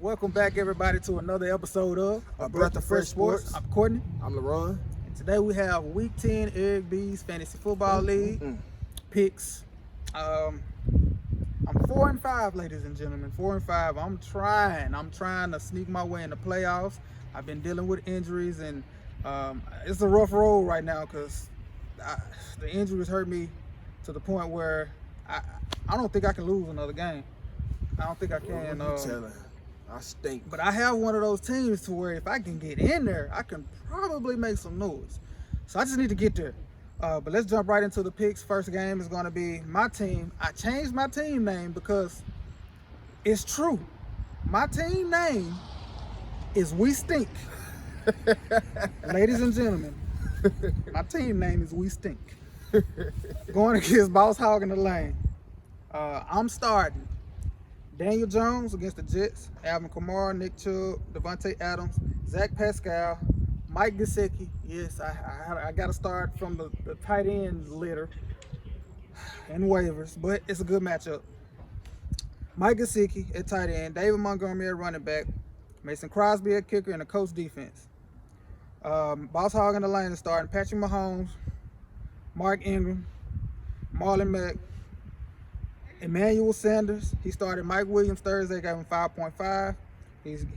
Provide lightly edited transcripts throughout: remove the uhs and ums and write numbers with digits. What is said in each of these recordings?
Welcome back, everybody, to another episode of A Breath of Fresh Sports. I'm Courtney. I'm Laron. And today we have Week 10 Erric B's Fantasy Football League picks. I'm 4-5, ladies and gentlemen. 4-5. I'm trying to sneak my way in the playoffs. I've been dealing with injuries, and it's a rough road right now because the injuries hurt me to the point where I don't think I can lose another game. I don't think I can. I stink. But I have one of those teams to where if I can get in there, I can probably make some noise. So I just need to get there. But let's jump right into the picks. First game is going to be my team. I changed my team name because it's true. My team name is We Stink. Ladies and gentlemen, my team name is We Stink. Going against Boss Hog in the Lane. I'm starting Daniel Jones against the Jets, Alvin Kamara, Nick Chubb, Devontae Adams, Zach Pascal, Mike Gesicki. Yes, I got to start from the tight end litter and waivers, but it's a good matchup. Mike Gesicki at tight end, David Montgomery at running back, Mason Crosby at kicker, and the coach defense. Boss Hog in the Lane is starting Patrick Mahomes, Mark Ingram, Marlon Mack, Emmanuel Sanders. He started Mike Williams Thursday, gave him 5.5.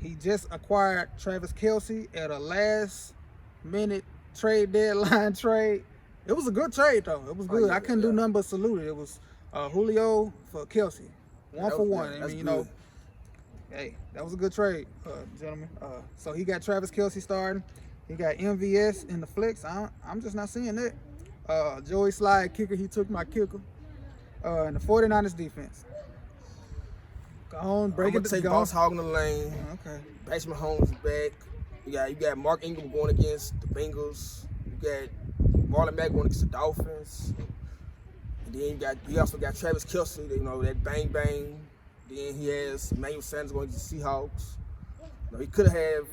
He just acquired Travis Kelce at a last-minute trade deadline trade. It was a good trade, though. It was good. I couldn't do nothing but salute it. It was Julio for Kelce, one for one. I mean, you know, hey, that was a good trade, gentlemen. So he got Travis Kelce starting. He got MVS in the flex. I'm just not seeing that. Joey Slide kicker. He took my kicker. And the 49ers defense. Go on, break it. Take Boss Hog in the Lane. Okay. Patrick Mahomes is back. You got Mark Ingram going against the Bengals. You got Marlon Mack going against the Dolphins. And then you also got Travis Kelce, you know, that bang bang. Then he has Emmanuel Sanders going against the Seahawks. You know, he could have,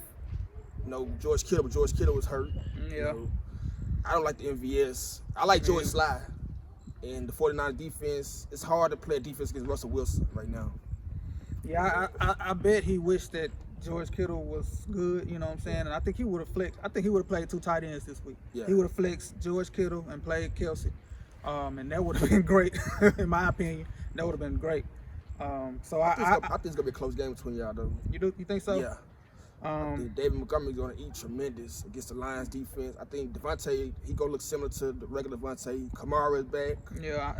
George Kittle, but George Kittle was hurt. Yeah. You know, I don't like the MVS. I like Joey Slye. And the 49ers defense, it's hard to play a defense against Russell Wilson right now. Yeah, I bet he wished that George Kittle was good, you know what I'm saying? And I think he would have flexed. I think he would have played two tight ends this week. Yeah. He would have flexed George Kittle and played Kelce. And that would have been great, in my opinion. That would have been great. I think it's going to be a close game between y'all, though. You think so? Yeah. I think David Montgomery's going to eat tremendous against the Lions defense. I think Devontae, he going to look similar to the regular Devontae. Kamara is back. Yeah.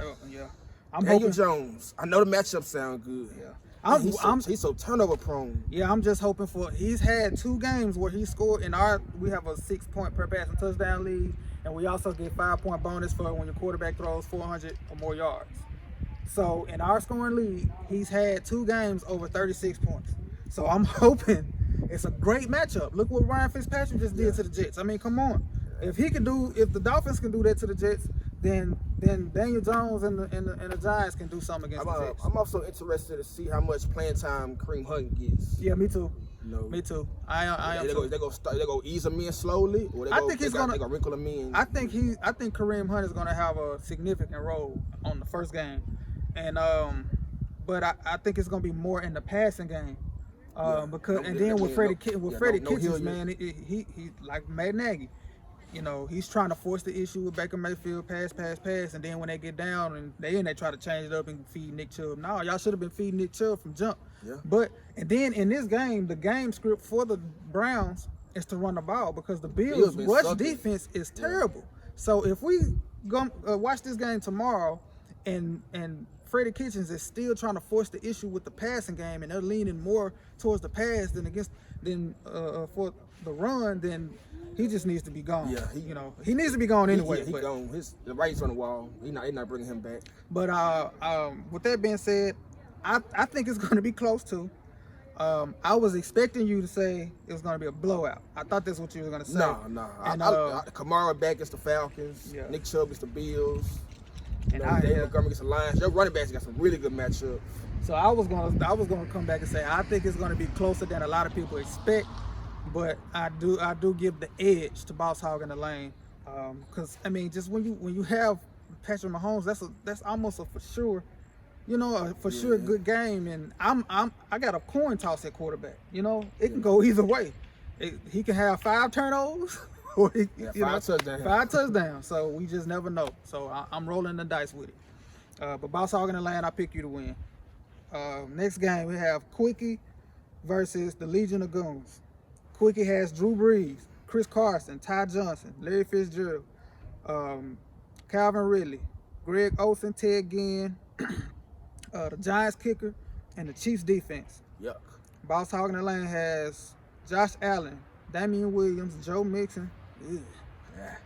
Daniel Jones. I know the matchup sound good. Yeah. He's so turnover prone. Yeah, I'm just hoping for. He's had 2 games where he scored we have a 6-point per passing touchdown league, and we also get 5-point bonus for when your quarterback throws 400 or more yards. So in our scoring league, he's had 2 games over 36 points. So I'm hoping it's a great matchup. Look what Ryan Fitzpatrick just did to the Jets. I mean, come on. If the Dolphins can do that to the Jets, then Daniel Jones and the Giants can do something against the Jets. I'm also interested to see how much playing time Kareem Hunt gets. Yeah, me too. Me too. They go ease him in slowly, or they go wrinkle him in. I think Kareem Hunt is gonna have a significant role on the first game, and but I think it's gonna be more in the passing game. With Freddie Kitchens, man, he like Matt Nagy. He's trying to force the issue with Baker Mayfield, pass, and then when they get down and they try to change it up and feed Nick Chubb. No, y'all should have been feeding Nick Chubb from jump. Yeah. And then in this game, the game script for the Browns is to run the ball because the Bills' rush defense is terrible. So if we go watch this game tomorrow, and Freddie Kitchens is still trying to force the issue with the passing game, and they're leaning more towards the pass than for the run, then he just needs to be gone. Yeah, he needs to be gone anyway. He's gone. The writing's on the wall. He's not bringing him back. But with that being said, I think it's going to be close to. I was expecting you to say it was going to be a blowout. I thought that's what you were going to say. No. Kamara back against the Falcons. Yeah. Nick Chubb against the Bills. And David Montgomery against the Lions. Your running backs got some really good matchups. So I was gonna come back and say I think it's gonna be closer than a lot of people expect, but I do give the edge to Boss Hog in the Lane, because I mean just when you have Patrick Mahomes, that's almost a for sure you know, for sure a good game. And I got a coin toss at quarterback. You know, it can go either way. He can have 5 turnovers or five touchdowns. So we just never know. So I'm rolling the dice with it. But Boss Hog in the Land, I pick you to win. Next game, we have Quickie versus the Legion of Goons. Quickie has Drew Brees, Chris Carson, Ty Johnson, Larry Fitzgerald, Calvin Ridley, Greg Olsen, Ted Ginn, the Giants kicker, and the Chiefs defense. Yuck. Boss Hog in the Lane has Josh Allen, Damian Williams, Joe Mixon,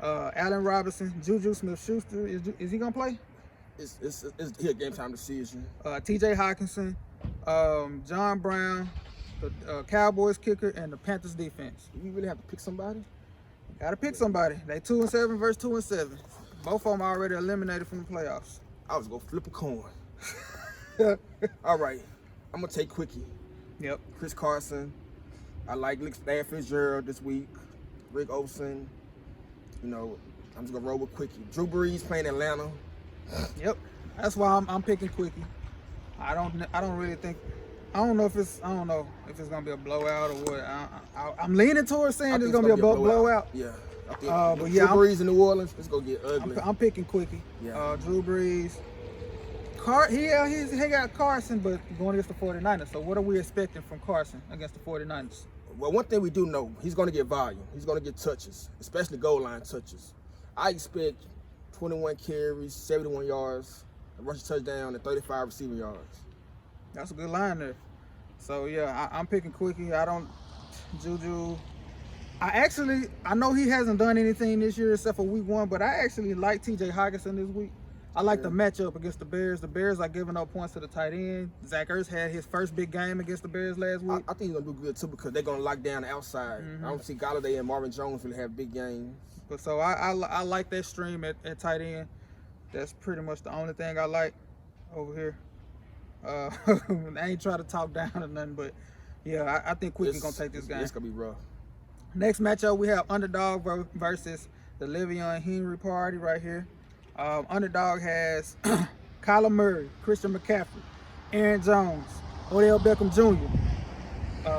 Allen Robinson, Juju Smith-Schuster. Is he gonna play? It's here game time decision. T.J. Hawkinson, John Brown, the Cowboys kicker, and the Panthers defense. Do we really have to pick somebody? Gotta pick somebody. They 2-7 versus 2-7. Both of them already eliminated from the playoffs. I was gonna flip a coin. All right, I'm gonna take Quickie. Yep. Chris Carson. I like Larry Fitzgerald this week. Greg Olsen. You know, I'm just gonna roll with Quickie. Drew Brees playing Atlanta. Yep. That's why I'm picking Quickie. I don't really think. I don't know if it's gonna be a blowout or what. I'm leaning towards saying it's gonna be a blowout. Yeah. But yeah, Drew Brees in New Orleans, it's gonna get ugly. I'm picking Quickie. Yeah. Drew Brees. He got Carson, but going against the 49ers. So what are we expecting from Carson against the 49ers? Well, one thing we do know, he's gonna get volume. He's gonna get touches, especially goal line touches. I expect 21 carries, 71 yards, a rushing touchdown, and 35 receiving yards. That's a good line there. So yeah, I'm picking Quickie. Juju. I know he hasn't done anything this year except for week 1, but I actually like T.J. Hawkinson this week. I like the matchup against the Bears. The Bears are giving up points to the tight end. Zach Ertz had his first big game against the Bears last week. I think he's gonna do good too because they're gonna lock down the outside. I don't see Galladay and Marvin Jones really have big games. But so I like that stream at tight end. That's pretty much the only thing I like over here. I ain't trying to talk down or nothing, but yeah, I think Quickie's gonna take this game. It's gonna be rough. Next matchup, we have Underdog versus the Le'Veon Henry party right here. Underdog has Kyler Murray, Christian McCaffrey, Aaron Jones, Odell Beckham Jr.,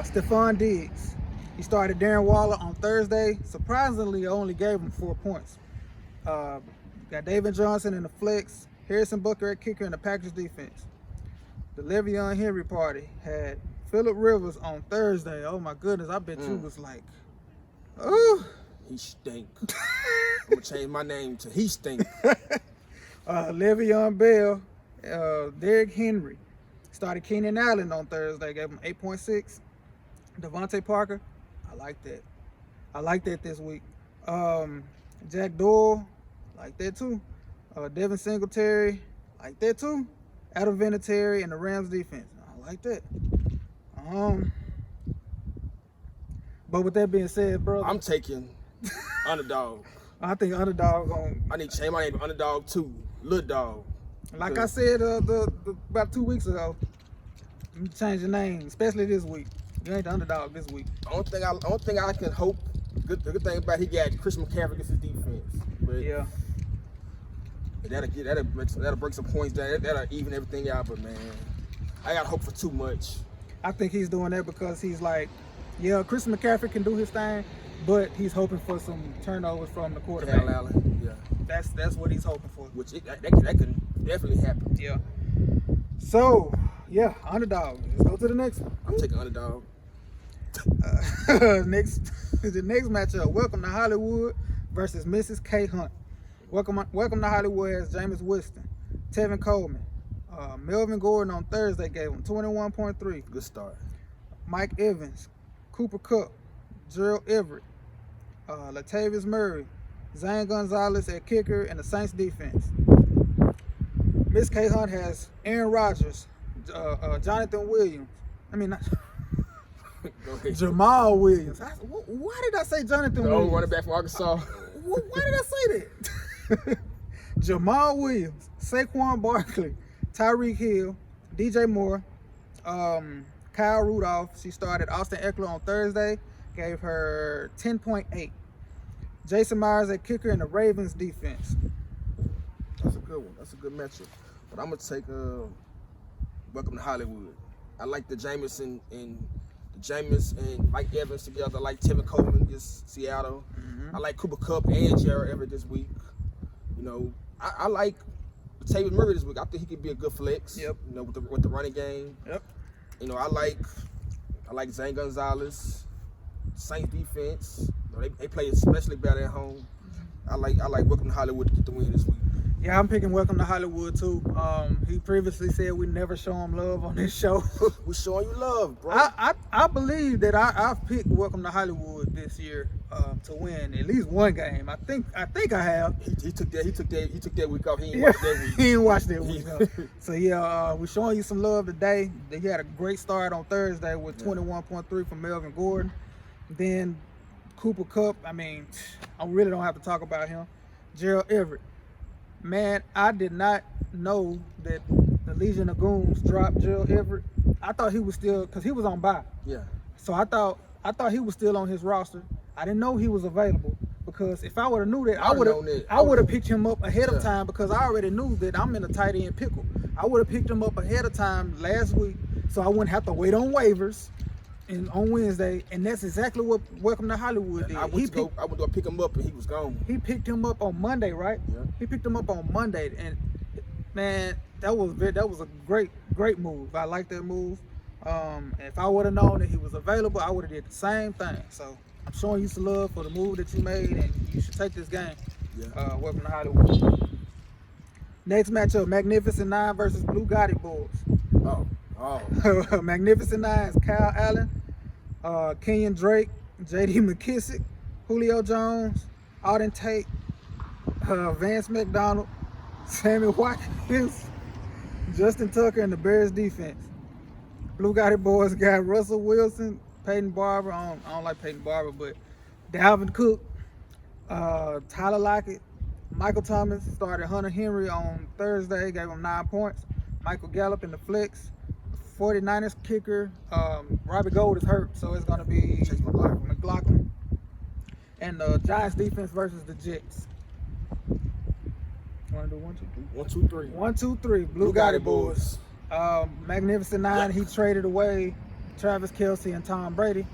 Stephon Diggs. He started Darren Waller on Thursday. Surprisingly, only gave him 4 points. Got David Johnson in the flex, Harrison Butker at kicker, and the Packers defense. The Le'Veon Henry party had Phillip Rivers on Thursday. Oh my goodness, I bet you was like, oh. He stink. I'm gonna change my name to He Stink. Le'Veon Bell, Derrick Henry. Started Keenan Allen on Thursday, gave him 8.6. Devontae Parker, I like that. I like that this week. Jack Doyle, like that too. Devin Singletary, like that too. Adam Vinatieri and the Rams defense, I like that. But with that being said, brother, I'm taking Underdog. I think Underdog I need to change my name to Underdog 2, Little Dog. Like I said about 2 weeks ago, you change your name, especially this week. You ain't the Underdog this week. The only thing I can hope, the good thing about he got Christian McCaffrey against his defense. But yeah. That'll break some points down. That'll even everything out. But man, I got hope for too much. I think he's doing that because he's like, yeah, Christian McCaffrey can do his thing, but he's hoping for some turnovers from the quarterback. Allen, yeah. That's what he's hoping for. Which that can definitely happen. Yeah. So, yeah, Underdog. Let's go to the next one. I'm taking Underdog. The next matchup. Welcome to Hollywood versus Mrs. K Hunt. Welcome to Hollywood has Jameis Winston, Tevin Coleman, Melvin Gordon on Thursday gave him 21.3. Good start. Mike Evans, Cooper Kupp, Gerald Everett, Latavius Murray, Zane Gonzalez at kicker, and the Saints defense. Miss K Hunt has Aaron Rodgers, Jonathan Williams. I mean, not Jamal Williams. Why did I say Jonathan Williams? Running back from Arkansas. Why did I say that? Jamal Williams, Saquon Barkley, Tyreek Hill, DJ Moore, Kyle Rudolph. She started Austin Eckler on Thursday, gave her 10.8. Jason Myers at kicker and the Ravens defense. That's a good one. That's a good matchup. But I'm gonna take Welcome to Hollywood. I like the Jameis and Mike Evans together. I like Tevin Coleman against Seattle. I like Cooper Kupp and Jared Everett this week. You know, I like Taylor Murray this week. I think he could be a good flex. Yep. You know, with the running game. Yep. You know, I like Zane Gonzalez, Saints defense. You know, they play especially better at home. I like Welcome to Hollywood to get the win this week. Yeah, I'm picking Welcome to Hollywood too. He previously said we never show him love on this show. We're showing you love, bro. I believe that I've picked Welcome to Hollywood this year to win at least one game. I think I have. He took that week off. He ain't watched that week. He didn't watch that week. So yeah, we're showing you some love today. He had a great start on Thursday with 21.3 from Melvin Gordon. Then Cooper Kupp. I mean, I really don't have to talk about him. Gerald Everett. Man, I did not know that the Legion of Goons dropped Gerald Everett. I thought he was still, because he was on bye. Yeah. So I thought he was still on his roster. I didn't know he was available, because if I would have knew that, I would have picked him up ahead of time, because I already knew that I'm in a tight end pickle. I would have picked him up ahead of time last week, so I wouldn't have to wait on waivers and on Wednesday, and that's exactly what Welcome to Hollywood did. I went to pick him up and he was gone. He picked him up on Monday, right? Yeah. He picked him up on Monday, and man, that was a great move. I like that move. If I would have known that he was available, I would have did the same thing. So I'm showing you some love for the move that you made, and you should take this game. Yeah. Welcome to Hollywood. Next matchup: Magnificent Nine versus Blue Gotti Boys. Oh. Magnificent Nine is Kyle Allen, Kenyon Drake, J.D. McKissick, Julio Jones, Auden Tate, Vance McDonald, Sammy Watkins, Justin Tucker, and the Bears defense. Blue Gotti Boys got Russell Wilson, Peyton Barber. I don't like Peyton Barber, but Dalvin Cook, Tyler Lockett, Michael Thomas started Hunter Henry on Thursday, gave him 9 points. Michael Gallup in the flex. 49ers kicker, Robbie Gould is hurt, so it's going to be Chase McLaughlin. And the Giants defense versus the Jets. Want to do 1, 2, 3? 1, 2, 3. 1, 2, 3. Blue Gotti Boys. Magnificent Nine, he traded away Travis Kelce and Tom Brady.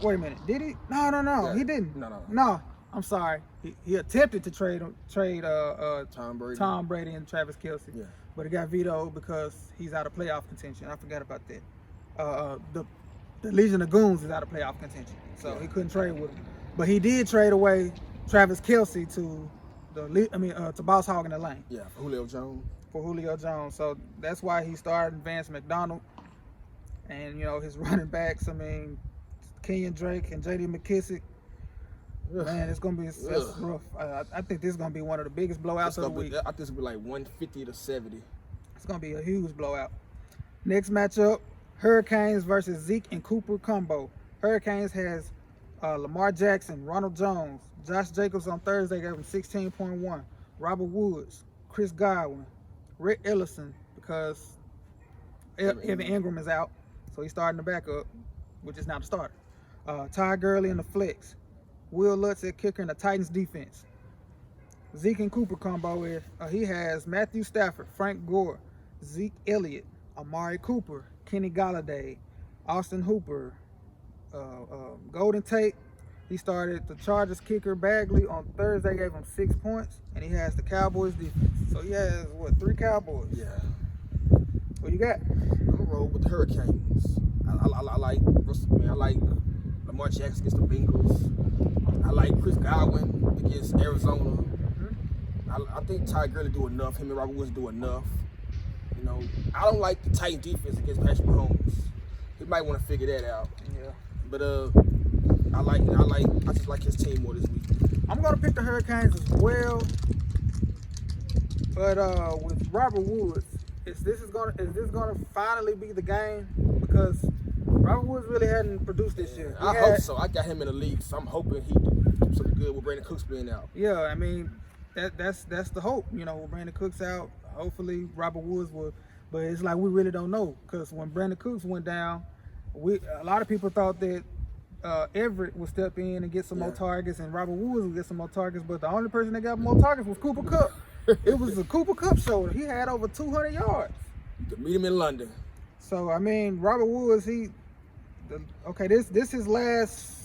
Wait a minute, did he? No, Yeah. he didn't. No. I'm sorry. He attempted to trade Tom Brady and Travis Kelce. Yeah. But it got vetoed because he's out of playoff contention. I forgot about that. The Legion of Goons is out of playoff contention, so he couldn't trade with him. But he did trade away Travis Kelce to to Boss Hogg in the lane. Yeah, for Julio Jones. So that's why he started Vance McDonald, and his running backs. Kenyon Drake and J.D. McKissick. Man, it's gonna be that's rough. I think this is gonna be one of the biggest blowouts of the week. I think it's gonna be like 150 to 70. It's gonna be a huge blowout. Next matchup: Hurricanes versus Zeke and Cooper combo. Hurricanes has Lamar Jackson, Ronald Jones, Josh Jacobs on Thursday gave him 16.1. Robert Woods, Chris Godwin, Rick Ellison, because Evan Ingram is out, so he's starting to back up, which is not a starter. Ty Gurley in the flex. Will Lutz at kicker in the Titans defense. Zeke and Cooper combo is he has Matthew Stafford, Frank Gore, Zeke Elliott, Amari Cooper, Kenny Golladay, Austin Hooper, Golden Tate. He started the Chargers kicker Bagley on Thursday, gave him 6 points, and he has the Cowboys defense. So he has 3 Cowboys. Yeah. What you got? I'm gonna roll with the Hurricanes. I like Lamar Jackson against the Bengals. I like Chris Godwin against Arizona. I think Ty Gurley do enough. Him and Robert Woods do enough. I don't like the Titans defense against Patrick Mahomes. He might want to figure that out. Yeah. But I just like his team more this week. I'm gonna pick the Hurricanes as well. But with Robert Woods, is this gonna finally be the game? Because Robert Woods really hadn't produced this year. I hope so. I got him in the league, so I'm hoping he do something good with Brandon Cooks being out. Yeah, that's the hope. With Brandon Cooks out, hopefully Robert Woods will. But it's like we really don't know, because when Brandon Cooks went down, a lot of people thought that Everett would step in and get some more targets, and Robert Woods would get some more targets. But the only person that got more targets was Cooper Kupp. It was the Cooper Kupp show. He had over 200 yards. You can meet him in London. So I mean, Robert Woods, this his last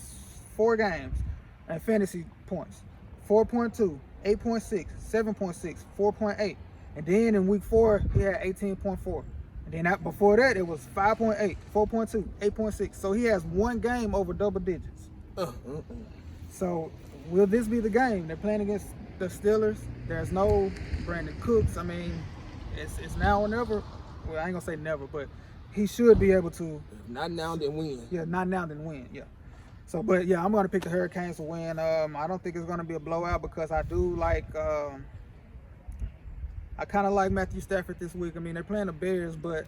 4 games and fantasy points: 4.2, 8.6, 7.6, 4.8, and then in week 4 he had 18.4. And then before that it was 5.8, 4.2, 8.6. So he has 1 game over double digits. So will this be the game? They're playing against the Steelers. There's no Brandon Cooks. I mean, it's now or never. Well, I ain't gonna say never, but he should be able to. If not now, then win. Yeah, not now, then win. Yeah. So, but yeah, I'm gonna pick the Hurricanes to win. I don't think it's gonna be a blowout because I do like. I kind of like Matthew Stafford this week. I mean, they're playing the Bears, but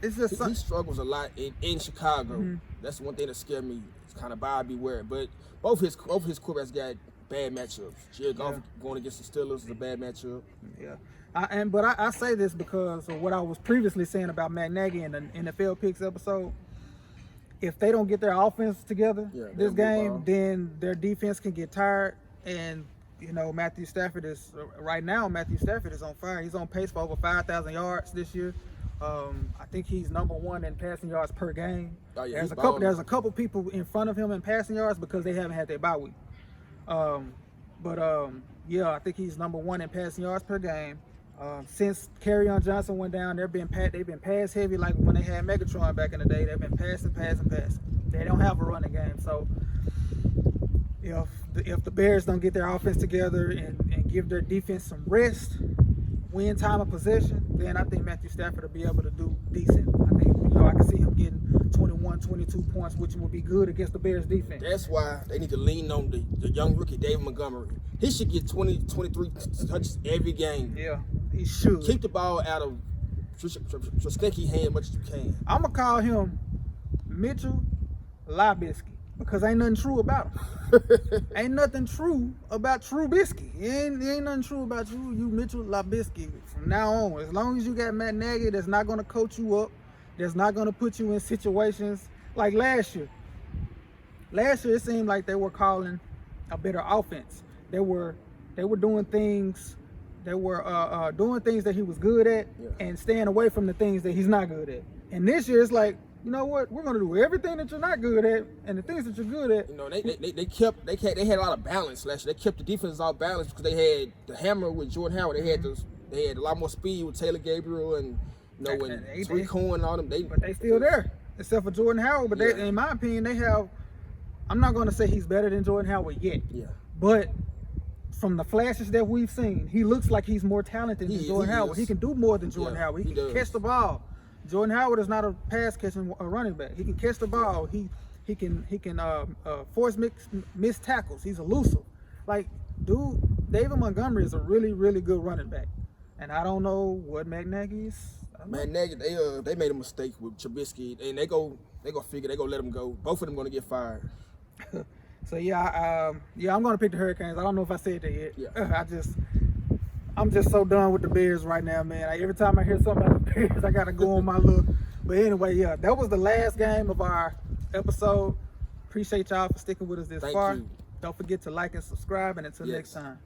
it's just he struggles a lot in Chicago. Mm-hmm. That's one thing that scared me. It's kind of buyer beware. But both his quarterbacks got bad matchups. Jared Goff going against the Steelers is a bad matchup. Yeah. I say this because of what I was previously saying about Matt Nagy in the NFL Picks episode. If they don't get their offense together this game, then their defense can get tired. And, you know, Matthew Stafford is on fire. He's on pace for over 5,000 yards this year. I think he's number 1 in passing yards per game. Oh, yeah, there's a couple people in front of him in passing yards because they haven't had their bye week. I think he's number 1 in passing yards per game. Since Kerryon Johnson went down, they've been pass heavy like when they had Megatron back in the day. They've been passing. They don't have a running game. So if the Bears don't get their offense together and give their defense some rest, win time of possession, then I think Matthew Stafford will be able to do decent. I think I can see him getting 21, 22 points, which would be good against the Bears defense. That's why they need to lean on the young rookie, David Montgomery. He should get 20, 23 touches every game. Yeah, he should. Keep the ball out of Trubisky's hand much as you can. I'm going to call him Mitchell Labisky because ain't nothing true about him. Ain't nothing true about Trubisky. Ain't nothing true about you Mitchell Labisky from now on. As long as you got Matt Nagy that's not going to coach you up, that's not going to put you in situations like last year. Last year, it seemed like they were calling a better offense. They were doing things. They were doing things that he was good at and staying away from the things that he's not good at. And this year, it's like, you know what? We're going to do everything that you're not good at and the things that you're good at. You know, they had a lot of balance last year. They kept the defense all balanced because they had the hammer with Jordan Howard. They had a lot more speed with Taylor Gabriel and Tariq Cohen and all them. But they still there, except for Jordan Howard. But they, in my opinion, they have. I'm not going to say he's better than Jordan Howard yet. Yeah. But from the flashes that we've seen, he looks like he's more talented than Jordan Howard. He can do more than Jordan Howard. He can catch the ball. Jordan Howard is not a pass catching running back. He can catch the ball. He can force missed tackles. He's elusive. Like, dude, David Montgomery is a really, really good running back. And I don't know what Matt Nagy's. Matt Nagy, they made a mistake with Trubisky, and they go figure they go let him go. Both of them going to get fired. So I'm going to pick the Hurricanes. I don't know if I said that yet. Yeah. I'm just so done with the Bears right now, man. Every time I hear something about the Bears, I got to go on my look. But anyway, that was the last game of our episode. Appreciate y'all for sticking with us this far. Thank you. Don't forget to like and subscribe, and until next time.